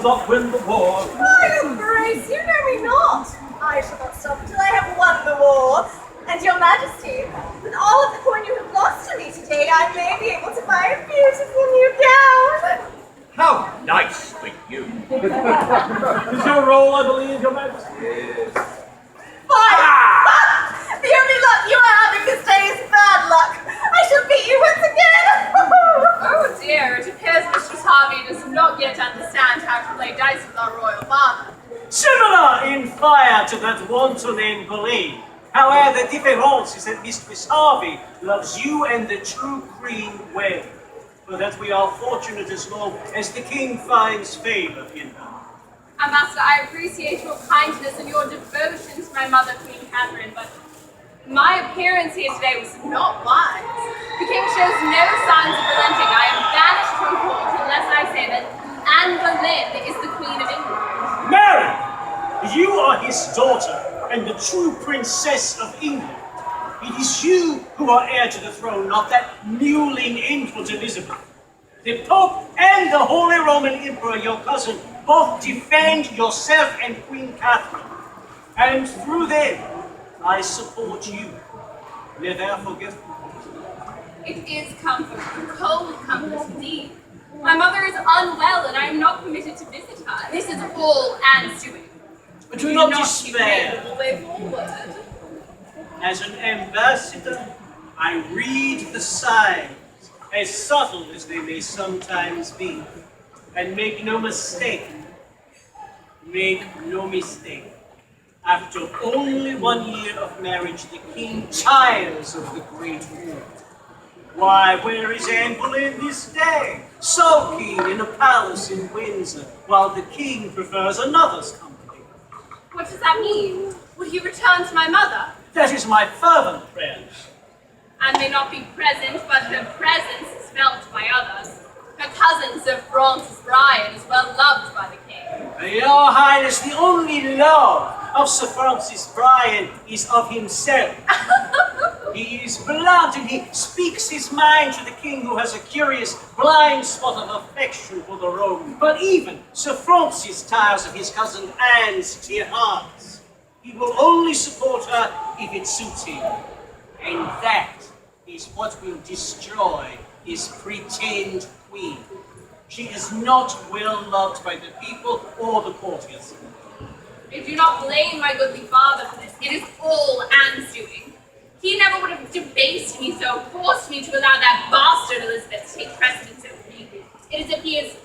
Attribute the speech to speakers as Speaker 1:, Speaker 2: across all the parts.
Speaker 1: will not win the war.
Speaker 2: My embrace, you know me not. I shall not stop until I have won the war. And your majesty, with all of the coin you have lost to me today, I may be able to buy a beautiful new gown.
Speaker 3: How nice for you.
Speaker 1: Is your role, I believe, your majesty?
Speaker 3: Yes.
Speaker 2: Fine! The only luck you are having this day is bad luck. I shall beat you once again.
Speaker 4: Oh dear, it appears Mistress Harvey does not yet understand how to play dice with our royal father.
Speaker 5: Similar in fire to that wanton in Boleyn. However, the difference is that Mistress Harvey loves you and the true queen well, for that we are fortunate as long as the king finds favor in her.
Speaker 4: Ambassador, I appreciate your kindness and your devotion to my mother, Queen Catherine, but my appearance here today was not wise. The king shows no signs of relenting. I am banished from court unless I say that Anne Boleyn is the Queen of England.
Speaker 5: Mary, you are his daughter and the true princess of England. It is you who are heir to the throne, not that mewling infant Elizabeth. The Pope and the Holy Roman Emperor, your cousin, both defend yourself and Queen Catherine. And through them, I support you. Never forget me.
Speaker 4: It is comfort, cold comfort indeed. My mother is unwell and I am not permitted to visit her. This is all Anne's doing.
Speaker 5: But do not despair.
Speaker 4: The way forward.
Speaker 5: As an ambassador, I read the signs, as subtle as they may sometimes be. And make no mistake. Make no mistake. After only 1 year of marriage, the king tires of the great war. Why, where is Anne Boleyn this day? Sulking in a palace in Windsor, while the king prefers another's company.
Speaker 4: What does that mean? Would he return to my mother?
Speaker 5: That is my fervent prayer.
Speaker 4: Anne may not be present, but her presence is felt by others. Her cousin, Sir Francis Bryan, is well loved by the king.
Speaker 5: Your Highness, the only love of Sir Francis Bryan is of himself. He is blunt and he speaks his mind to the king, who has a curious blind spot of affection for the rogue. But even Sir Francis tires of his cousin Anne's dear hearts. He will only support her if it suits him. And that is what will destroy his pretend queen. She is not well loved by the people or the courtiers.
Speaker 4: I do not blame my goodly father for this. It is all Anne's doing. He never would have debased me so, forced me to allow that bastard Elizabeth to take precedence over me. It is as if he is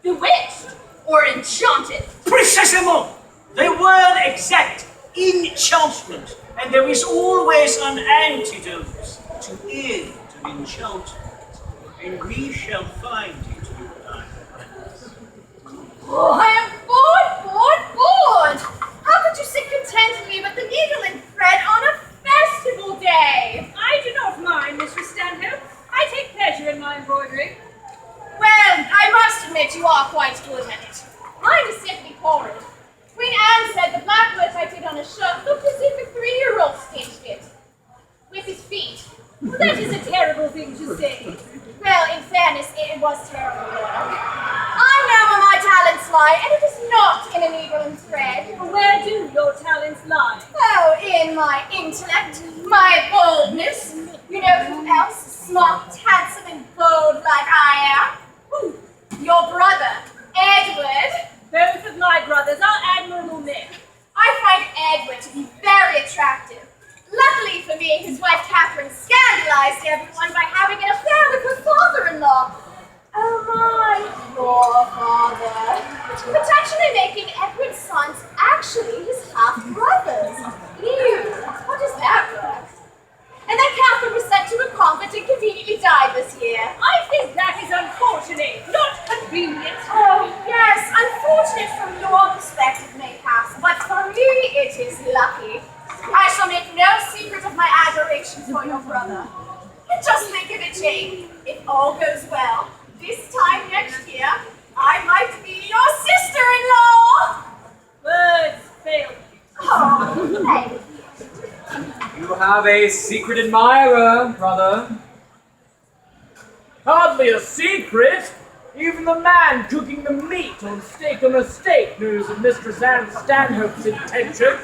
Speaker 4: bewitched or enchanted.
Speaker 5: Precisement! The word exact, enchantment. And there is always an antidote to end of enchantment. And we shall find it, you and I.
Speaker 2: Oh, I am bored! How could you sit contentedly with the needle and thread on a festival day?
Speaker 6: I do not mind, Mistress Stanhope. I take pleasure in my embroidery.
Speaker 2: Well, I must admit you are quite good at it. Mine is simply horrid. Queen Anne said the black work I did on a shirt looked as if a 3-year-old stitched it. With his feet.
Speaker 6: Well, that is a terrible thing to say.
Speaker 2: Well, in fairness, it was terrible work. I know where my talents lie, and it is not in a needle and thread.
Speaker 6: Where do your talents lie?
Speaker 2: Oh, in my intellect, my boldness. You know who else is smart, handsome, and bold like I am? Who? Your brother, Edward.
Speaker 6: Both of my brothers are admirable men.
Speaker 2: I find Edward to be very attractive. Luckily for me, his wife Catherine scandalized everyone by having an affair with her father-in-law. Oh my, your father. Potentially making Edward's sons actually his half-brothers. Ew, how does that work? And then Catherine was sent to a convent and conveniently died this year.
Speaker 6: I think that is unfortunate, not convenient.
Speaker 2: Oh, yes, unfortunate from your perspective, mayhaps, but for me it is lucky. I shall make no secret of my adoration for your brother. And just think of it, Jane. If all goes well, this time next year, I might be your sister-in-law!
Speaker 6: Words fail me.
Speaker 2: Oh, thank you.
Speaker 7: You have a secret admirer, brother.
Speaker 1: Hardly a secret. Even the man cooking the meat on a steak knows of Mistress Anne Stanhope's intentions.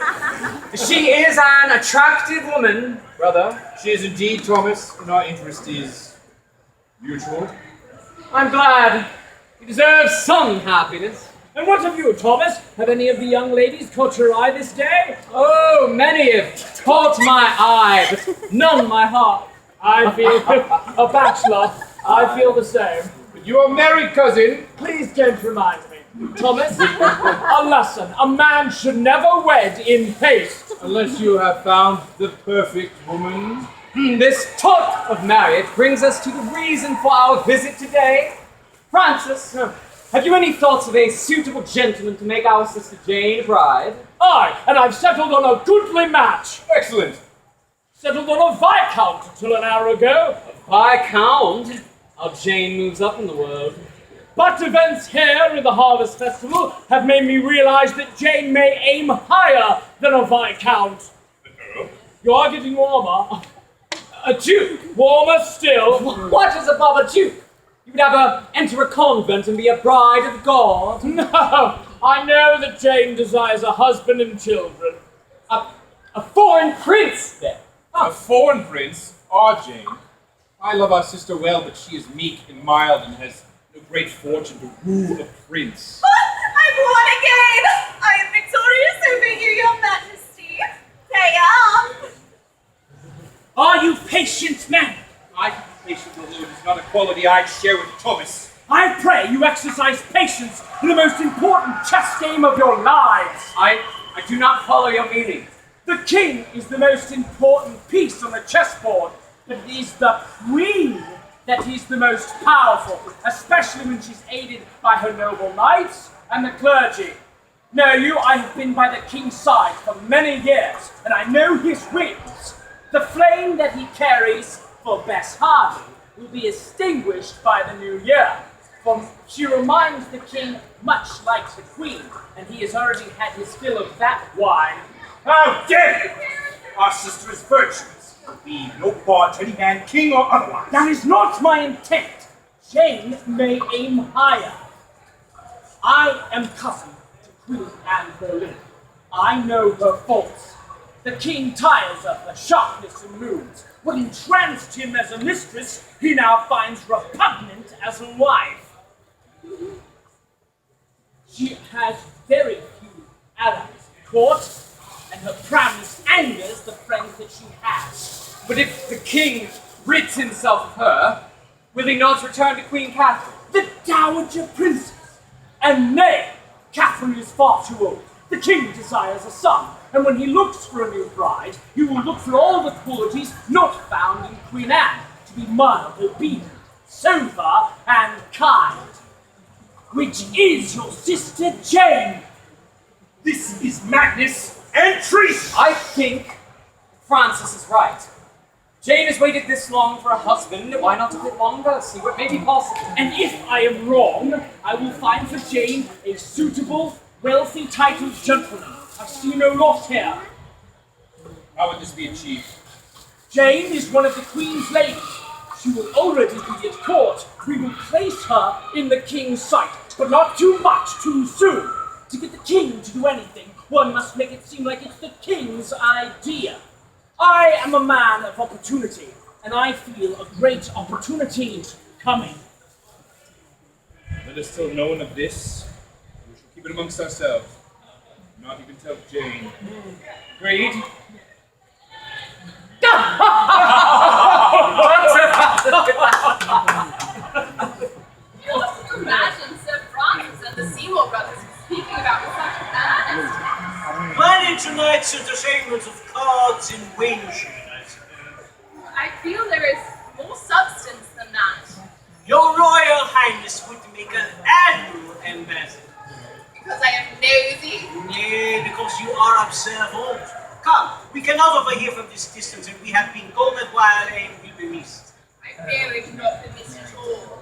Speaker 7: She is an attractive woman.
Speaker 8: Brother, she is indeed, Thomas, and our interest is mutual.
Speaker 7: I'm glad. He deserves some happiness.
Speaker 1: And what of you, Thomas? Have any of the young ladies caught your eye this day?
Speaker 7: Oh, many have caught my eye, but none my heart.
Speaker 1: I feel a bachelor. I feel the same.
Speaker 8: But you are married, cousin.
Speaker 1: Please don't remind me. Thomas, a lesson. A man should never wed in haste.
Speaker 8: Unless you have found the perfect woman.
Speaker 7: This talk of marriage brings us to the reason for our visit today. Francis, have you any thoughts of a suitable gentleman to make our sister Jane a bride?
Speaker 1: Aye, and I've settled on a goodly match.
Speaker 8: Excellent.
Speaker 1: Settled on a viscount until an hour ago.
Speaker 7: Viscount? How Jane moves up in the world.
Speaker 1: But events here in the Harvest Festival have made me realize that Jane may aim higher than a viscount. You are getting warmer. A duke, warmer still.
Speaker 7: What is above a duke? You would have her enter a convent and be a bride of God.
Speaker 1: No, I know that Jane desires a husband and children.
Speaker 7: A foreign prince, then.
Speaker 8: A foreign prince, our Jane. I love our sister well, but she is meek and mild and has no great fortune to woo a prince.
Speaker 2: I've won again! I am victorious over you, your majesty. Pay up!
Speaker 1: Are you patient, man?
Speaker 8: I patient, although it is not a quality I'd share with Thomas.
Speaker 1: I pray you exercise patience in the most important chess game of your lives.
Speaker 7: I do not follow your meaning.
Speaker 1: The king is the most important piece on the chessboard, but it is the queen that is the most powerful, especially when she's aided by her noble knights and the clergy. Know you, I have been by the king's side for many years, and I know his whims. The flame that he carries for Bess Hardy will be extinguished by the new year, for she reminds the king much like the queen, and he has already had his fill of that wine.
Speaker 3: How dare you! Our sister is virtuous. Be no part to any man, king or otherwise.
Speaker 1: That is not my intent. Jane may aim higher. I am cousin to Queen Anne Boleyn. I know her faults. The king tires of her sharpness and moods. What entranced him as a mistress, he now finds repugnant as a wife. She has very few allies at court, and her proudness angers the friends that she has.
Speaker 7: But if the king rids himself of her, will he not return to Queen Catherine?
Speaker 1: The Dowager Princess! And nay, Catherine is far too old. The king desires a son, and when he looks for a new bride, he will look for all the qualities not found in Queen Anne, to be mild, obedient, sober, and kind. Which is your sister Jane.
Speaker 3: This is madness and treason.
Speaker 7: I think Francis is right. Jane has waited this long for a husband. Why not a bit longer? See what may be possible.
Speaker 1: And if I am wrong, I will find for Jane a suitable, wealthy, titled gentleman. I see no loss here.
Speaker 8: How would this be achieved?
Speaker 1: Jane is one of the Queen's ladies. She will already be at court. We will place her in the King's sight, but not too much too soon. To get the King to do anything, one must make it seem like it's the King's idea. I am a man of opportunity, and I feel a great opportunity coming.
Speaker 8: Let us tell no one of this. We shall keep it amongst ourselves. Not even tell Jane. Agreed?
Speaker 4: You must imagine Sir Francis and the Seymour brothers speaking about with such earnest.
Speaker 5: Planning tonight's entertainment of cards and wagering, I suppose.
Speaker 4: I feel there is more substance than that.
Speaker 5: Your Royal Highness would make an admirable ambassador.
Speaker 4: Because I am nosy.
Speaker 5: Nay, because you are observant. Come, we cannot overhear from this distance, and we have been golden while aim will be missed.
Speaker 4: I fear we cannot be missed at all.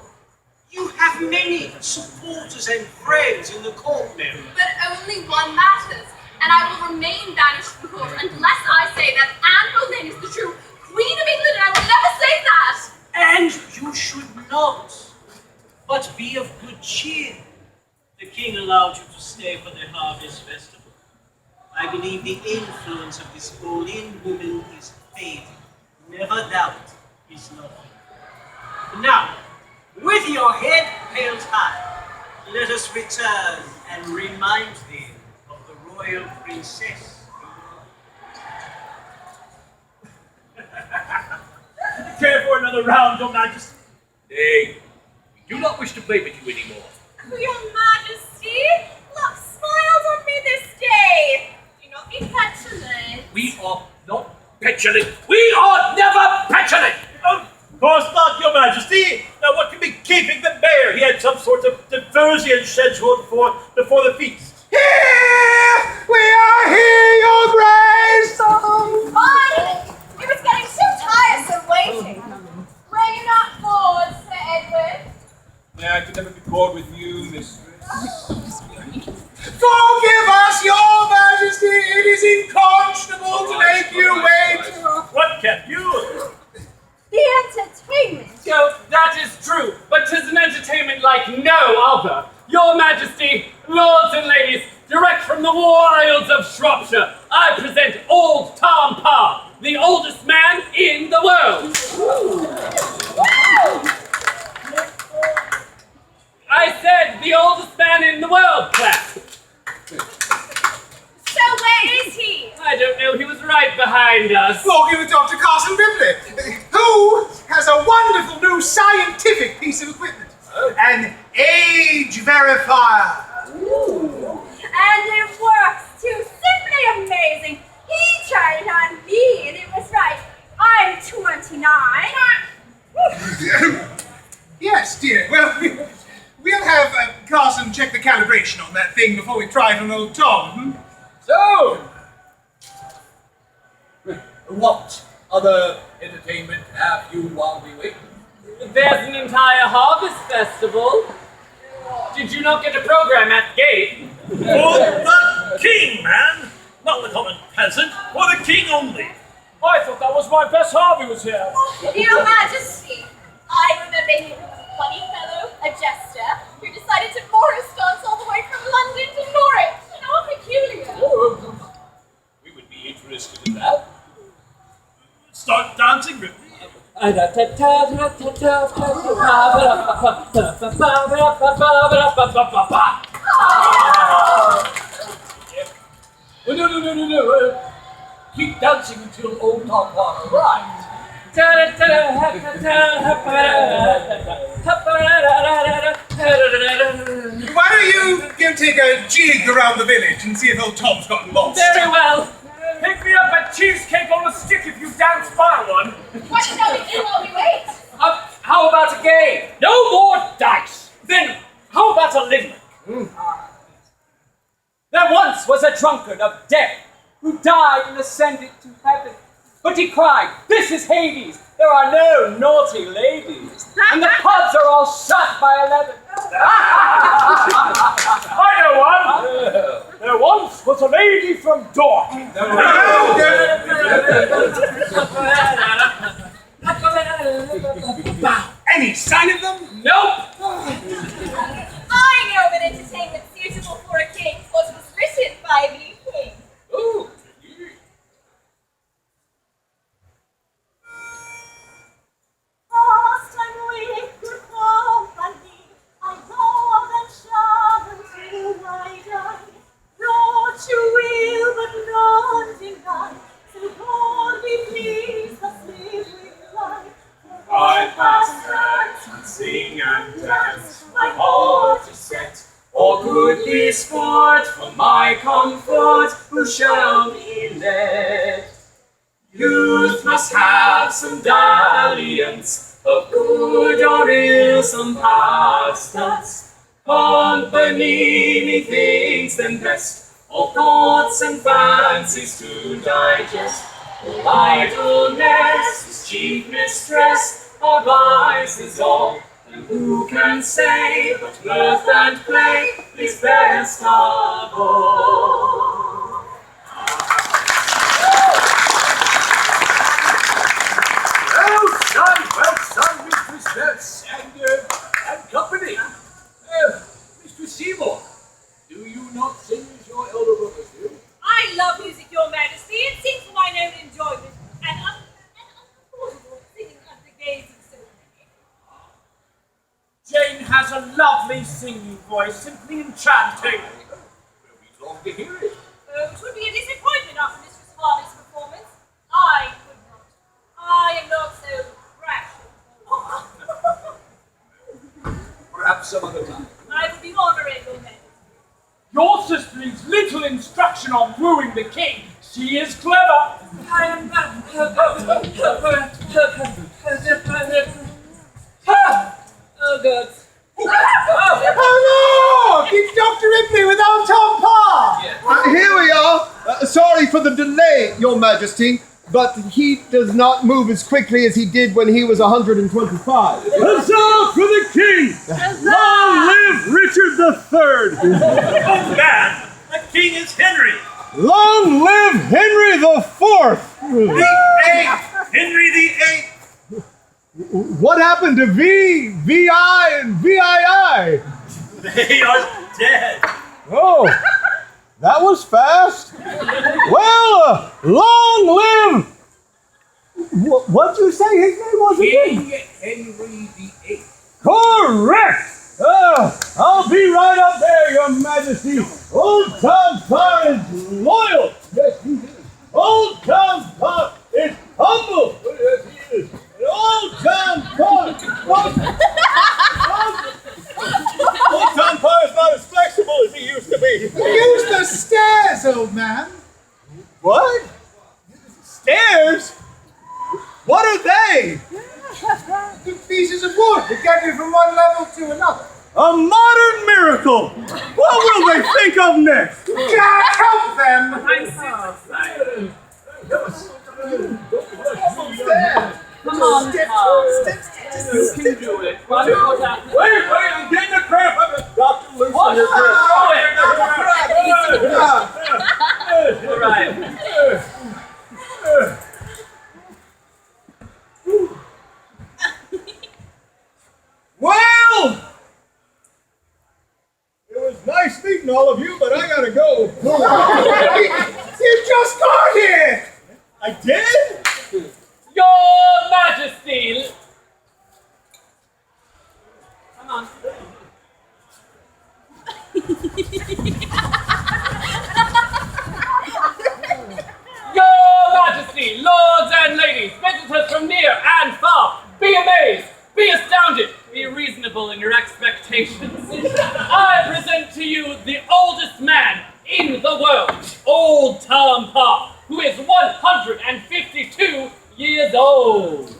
Speaker 5: You have many supporters and friends in the court now.
Speaker 4: But only one matters, and I will remain banished from court unless I say that Anne Boleyn is the true Queen of England, and I will never say that!
Speaker 5: And you should not, but be of good I believe the influence of this all-in woman is fading. Never doubt his love. Now, with your head held high, let us return and remind thee of the royal princess.
Speaker 3: Care for another round, Your Majesty?
Speaker 9: Nay, we do not wish to play with you anymore.
Speaker 2: Your Majesty, look, smiles on me this day. Do not be petulant.
Speaker 9: We are not petulant. We are never petulant!
Speaker 3: Of course not, Your Majesty. Now, what can be keeping the mayor? He had some sort of diversion scheduled before the feast.
Speaker 10: Here! We are here, Your Grace!
Speaker 2: Finally! It was getting too tiresome waiting. Were you not bored, Sir Edward?
Speaker 8: Yeah, I could never be bored with you, mistress.
Speaker 10: Forgive us, Your Majesty! It is unconscionable to make you wait!
Speaker 3: What kept you?
Speaker 2: The entertainment.
Speaker 7: So that is true, but 'tis an entertainment like no other. Your Majesty, lords and ladies, direct from the wilds of Shropshire, I present Old Tom Parr, the oldest man in the world. I said the oldest man in the world, class.
Speaker 2: So where is he?
Speaker 7: I don't know, he was right behind us.
Speaker 10: Walking with Dr. Carson Ripley, who has a wonderful new scientific piece of equipment. An age verifier.
Speaker 2: And it works too. Simply amazing. He tried it on me and it was right. I'm 29.
Speaker 10: Yes, dear. Well, we'll have Carson check the calibration on that thing before we try it on old Tom.
Speaker 9: So, what other entertainment have you while we wait?
Speaker 7: There's an entire harvest festival. Did you not get a program at the gate?
Speaker 3: For the king, man! Not the common peasant, for the king only.
Speaker 1: I thought that was my best Harvey was here.
Speaker 2: Your Majesty, I remember him as a funny fellow, a jester, who decided to Morris dance all the way from London to Norwich. And all peculiar.
Speaker 9: We would be interested in that.
Speaker 3: Start dancing, Ripley.
Speaker 9: Oh, no. Keep dancing until Old Tom Parr arrives.
Speaker 10: Why don't you go take a jig around the village and see if old Tom's gotten lost?
Speaker 7: Very well.
Speaker 1: Pick me up a cheesecake on a stick if you dance by one.
Speaker 2: What shall we do while we wait?
Speaker 7: How about a game? No more dice. Then how about a limerick? There once was a drunkard of death who died and ascended to heaven. But he cried, "This is Hades. There are no naughty ladies. And the pubs are all shut by 11.
Speaker 1: I know one. There once was a lady from Dorking.
Speaker 10: Any sign of them?
Speaker 7: Nope.
Speaker 2: I know of an entertainment suitable for a king, for it was written by the king.
Speaker 9: Ooh.
Speaker 2: Last time we could company, I loved and sharpened till I died. Lord, you will, but none deny. So God be pleased, us live with life.
Speaker 3: I pass dance, sing and dance, my heart is set.
Speaker 7: Or goodly sport for my comfort, who shall be led? Youth must have some dalliance, of good or ill some pastimes. Company methinks them best, all thoughts and fancies to digest. Idleness is chief mistress, our vices all. And who can say but mirth and play is best of all?
Speaker 9: Well done, Mistress Nurse and company. Mr. Seymour, do you not sing as your elder brothers do?
Speaker 6: I love love music, Your Majesty. It sings for mine own enjoyment, and unaffordable singing under the gaze of so many.
Speaker 1: Jane has a lovely singing voice, simply enchanting.
Speaker 9: We'd love to hear it.
Speaker 6: Oh, it would be a disappointment after Mistress Harvey's performance. I could not. I am not so rash.
Speaker 9: Perhaps some other time.
Speaker 6: I would be honored, Your Majesty.
Speaker 1: Your sister needs little instruction on wooing the king. She is clever.
Speaker 6: I am oh, God.
Speaker 10: Oh, look! It's Dr. Ripley with old Tom Parr!
Speaker 11: Here we are. Sorry for the delay, Your Majesty, but he does not move as quickly as he did when he was 125.
Speaker 3: Huzzah for the king! Long live Richard III! Oh, man! The king is Henry!
Speaker 11: Long live Henry IV!
Speaker 3: The Eighth! Henry the Eighth!
Speaker 11: What happened to VI, and VII?
Speaker 3: They are dead!
Speaker 11: Oh, that was fast. Well, long live... What'd you say his name was again?
Speaker 9: King Henry VIII.
Speaker 11: Correct! I'll be right up there, Your Majesty. Old Tom Parr is loyal. Yes, he is. Old Tom Parr is humble. Yes, he is. And Old Tom Parr... Old Tom Parr is not as flexible as he used to be.
Speaker 10: Use the stairs, old man.
Speaker 11: What? Stairs? What are they?
Speaker 10: Good pieces of wood to get you from one level to another.
Speaker 11: A modern miracle! What will they think of next?
Speaker 10: Can't help them!
Speaker 1: Come on, Tom. You can do it. What happened?
Speaker 11: Wait, I'm getting a cramp. Dr. Luce on your grip.
Speaker 1: All right.
Speaker 11: Well, it was nice meeting all of you, but I gotta go.
Speaker 10: You just got here!
Speaker 11: I did?
Speaker 1: Your Majesty. Come on. Your Majesty, lords and ladies, visitors from near and far, be amazed, be astounded, be reasonable in your expectations. I present to you the oldest man in the world, Old Tom Parr, who is 152 years old.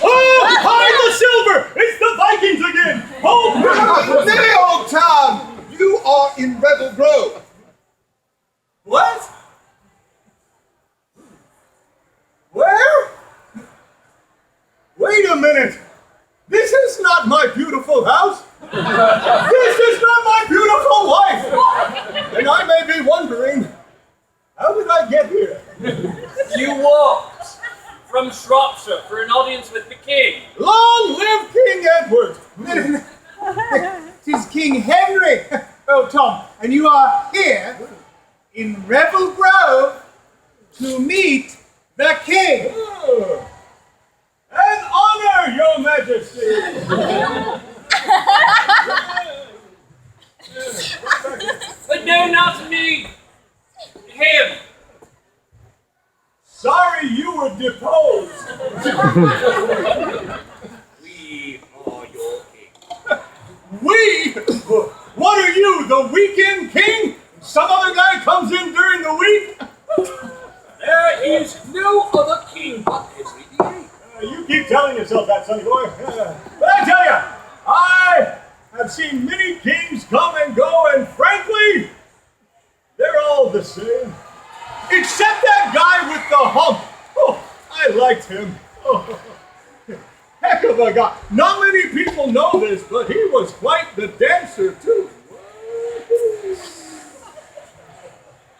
Speaker 11: Oh, hide the silver! It's the Vikings again! Oh, nay, Old Tom! You are in Revel Grove. What? Where? Wait a minute! This is not my beautiful house! This is not my beautiful wife! And I may be wondering, how did I get here?
Speaker 1: You walked from Shropshire for an audience with the king.
Speaker 11: Long live King Edward!
Speaker 10: Tis King Henry. Oh, Tom, and you are here in Revel Grove to meet the king.
Speaker 11: An honor, Your Majesty!
Speaker 1: But no, not me. Him.
Speaker 11: Sorry you were deposed.
Speaker 9: We are your king.
Speaker 11: We? What are you, the weekend king? Some other guy comes in during the week?
Speaker 9: There is no other king but Henry VIII.
Speaker 11: You keep telling yourself that, sonny boy. But I tell you, I have seen many kings come and go, and frankly, they're all the same. Except that guy with the hump. Oh, I liked him. Oh, heck of a guy. Not many people know this, but he was quite the dancer, too.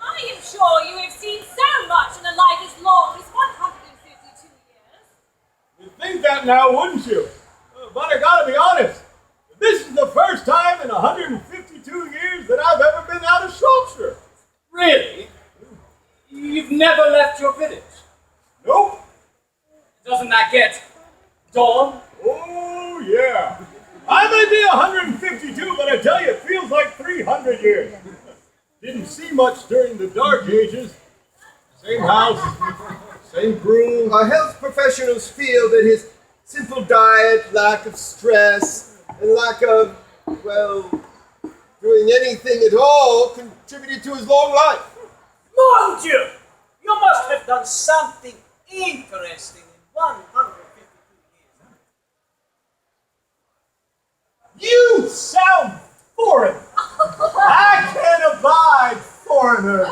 Speaker 6: I am sure you have seen so much in a life as long as 152 years.
Speaker 11: You'd think that now, wouldn't you? But I gotta be honest. This is 152 years that I've ever been out of Shropshire.
Speaker 7: Really? You've never left your village?
Speaker 11: Nope.
Speaker 7: Doesn't that get dawn?
Speaker 11: Oh, yeah. I may be 152, but I tell you, it feels like 300 years. Didn't see much during the Dark Ages. Same house, same crew.
Speaker 12: Our health professionals feel that his simple diet, lack of stress, and lack of, well, doing anything at all contributed to his long life.
Speaker 5: Mon Dieu! You must have done something interesting in 152 years.
Speaker 11: You sound foreign. I can't abide foreigners.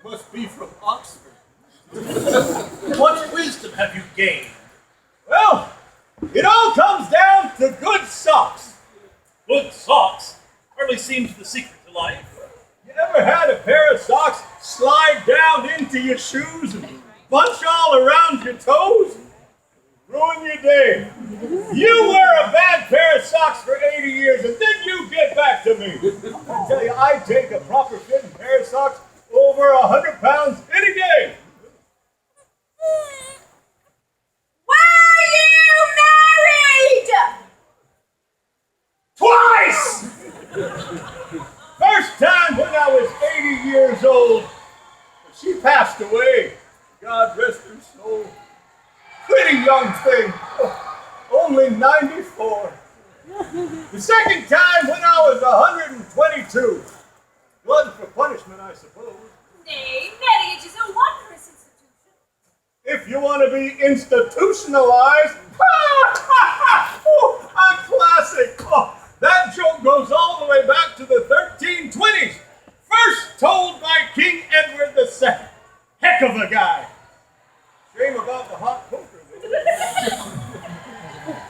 Speaker 3: Must be from Oxford. What wisdom have you gained?
Speaker 11: Well, it all comes down to good socks.
Speaker 3: Good socks hardly seems the secret to life.
Speaker 11: You ever had a pair of socks slide down into your shoes and bunch all around your toes? Ruin your day. You wear a bad pair of socks for 80 years and then you get back to me. I tell you, I'd take a proper fitting pair of socks over 100 pounds any day.
Speaker 2: Were you married?
Speaker 11: Twice! First time when I was 80 years old. She passed away. God rest her soul. Pretty young thing. Only 94. The second time when I was 122. Blood for punishment, I suppose.
Speaker 6: Nay, marriage is a wondrous institution.
Speaker 11: If you want to be institutionalized, oh, a classic. Oh, that joke goes all the way back to the 1320s. First told by King Edward II. Heck of a guy. Shame about the hot poker.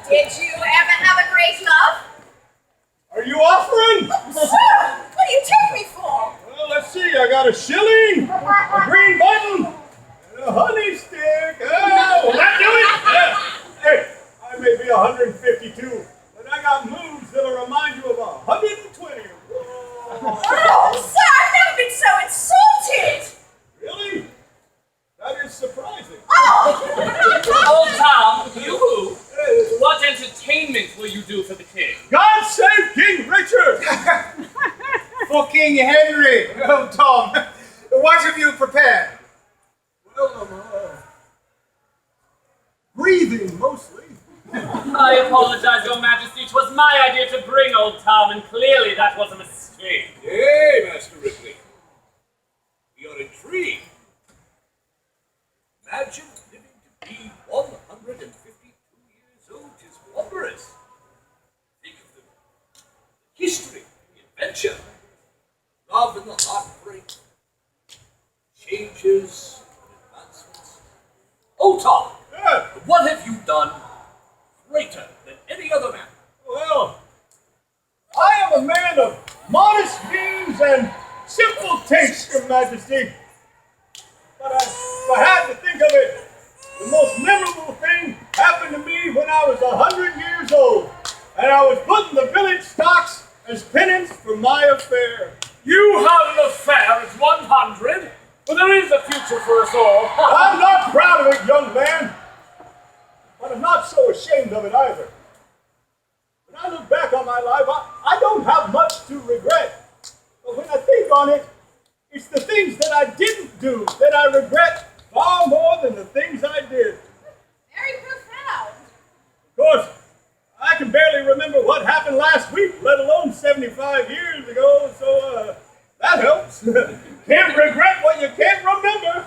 Speaker 2: Did you ever have a great love?
Speaker 11: Are you offering?
Speaker 2: Sir, what do you take me for?
Speaker 11: Well, let's see. I got a shilling, a green button, and a honey stick. Oh, will that do it? Yeah. Hey, I may be 152, but I got moves that'll remind you of 120.
Speaker 2: Oh, sir, I've never been so insulted.
Speaker 11: Really? That is surprising.
Speaker 7: Old Tom, you, what entertainment will you do for the king?
Speaker 11: God save King Richard!
Speaker 10: For King Henry. Oh, Tom, what have you prepared?
Speaker 11: Well, breathing mostly.
Speaker 7: I apologize, Your Majesty. 'Twas my idea to bring Old Tom, and clearly that was a mistake.
Speaker 3: Yea, Master Ripley. We are intrigued. Imagine living to be 152 years old. 'Tis wondrous. Think of the history, the adventure, love and the heartbreak, changes and advancements. Oh, Tom,
Speaker 11: Yeah.
Speaker 3: what have you done greater than any other man?
Speaker 11: Well, I am a man of modest means and simple taste, Your Majesty. But if I had to think of it, the most memorable thing happened to me when I was 100 years old, and I was put in the village stocks as penance for my affair.
Speaker 1: You have an affair at 100, but there is a future for us all.
Speaker 11: I'm not proud of it, young man, but I'm not so ashamed of it either. When I look back on my life, I don't have much to regret. But when I think on it, it's the things that I didn't do that I regret far more than the things I did.
Speaker 2: Very profound.
Speaker 11: Of course, I can barely remember what happened last week, let alone 75 years ago, so that helps. Can't regret what you can't remember.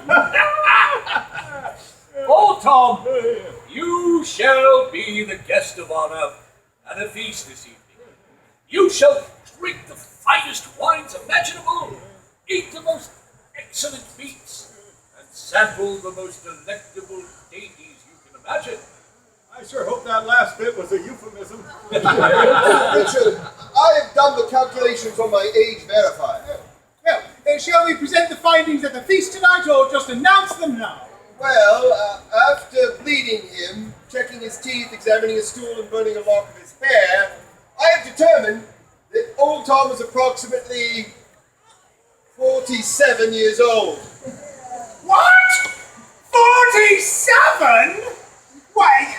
Speaker 3: Oh, Tom, you shall be the guest of honor at a feast this evening. You shall drink the finest wines imaginable, eat the most excellent meats, and sample the most delectable dainties you can imagine.
Speaker 11: I sure hope that last bit was a euphemism.
Speaker 12: Richard, I have done the calculations on my age verifier.
Speaker 10: Well, shall we present the findings at the feast tonight, or just announce them now?
Speaker 12: Well, after bleeding him, checking his teeth, examining his stool, and burning a lock of his hair, I have determined old Tom was approximately 47 years old.
Speaker 10: What? 47? Why?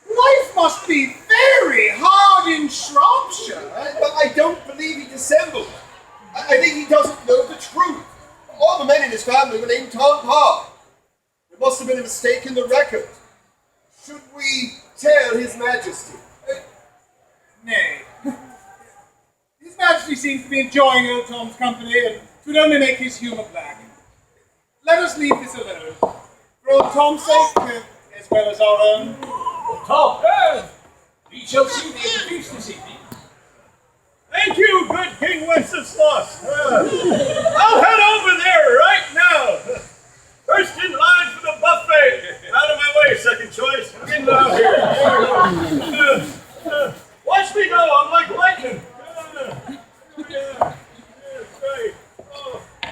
Speaker 10: Life must be very hard in Shropshire.
Speaker 12: But I don't believe he dissembled. I think he doesn't know the truth. All the men in his family were named Tom Parr. There must have been a mistake in the record. Should we tell His Majesty?
Speaker 10: Nay. His Majesty seems to be enjoying old Tom's company, and it would only make his humour black. Let us leave this alone. For old Tom's sake, as well as our own.
Speaker 3: Tom, we shall see thee at the feast this evening.
Speaker 11: Thank you, good King Wenceslas. I'll head over there right now. First in line for the buffet. Out of my way, second choice. Get down here. Watch me go, I'm like lightning. Yeah, right. Oh, a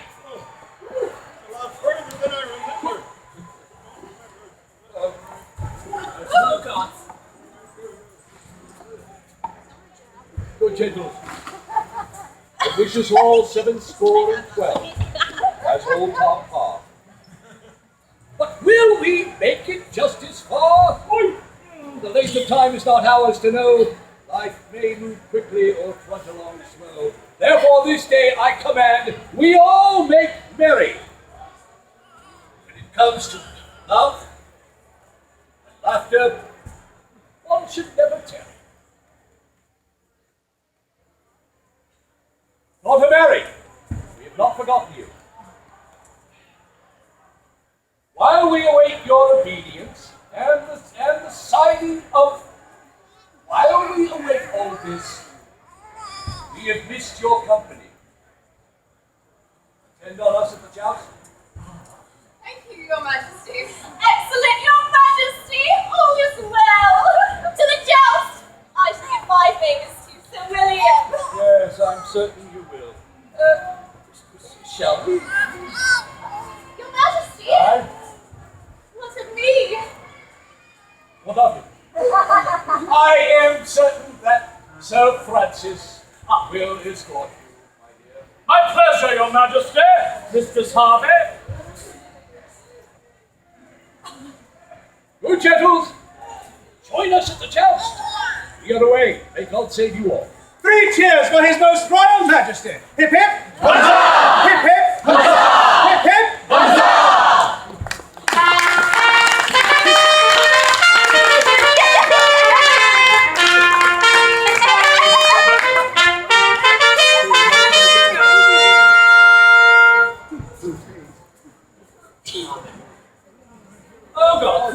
Speaker 11: lot further than I remember.
Speaker 3: Oh, God. Good gentles, I wish us all 712, as old Tom Parr. But will we make it just as far? The length of time is not ours to know. Life may move quickly or trudge along slow. Therefore this day I command, we all make merry. When it comes to love and laughter, one should never tarry. Daughter Mary, we have not forgotten you. While we await your obedience and the signing of, while we await all this, we have missed your company. Attend on us at the joust.
Speaker 2: Thank you, Your Majesty. Excellent, Your Majesty. All is well. To the joust. I shall give my favours to Sir William.
Speaker 3: Yes, I'm certain you will. Shall we?
Speaker 2: Your Majesty.
Speaker 3: Aye?
Speaker 2: What of me?
Speaker 3: What of it? I am certain that Sir Francis will escort you, my dear.
Speaker 1: My pleasure, Your Majesty. Mistress Harvey.
Speaker 3: Good gentles, join us at the joust. We are away. May God save you all.
Speaker 10: 3 cheers for His Most Royal Majesty. Hip hip. Huzzah! Hip hip. Huzzah! Hip hip. Huzzah!
Speaker 3: Oh God!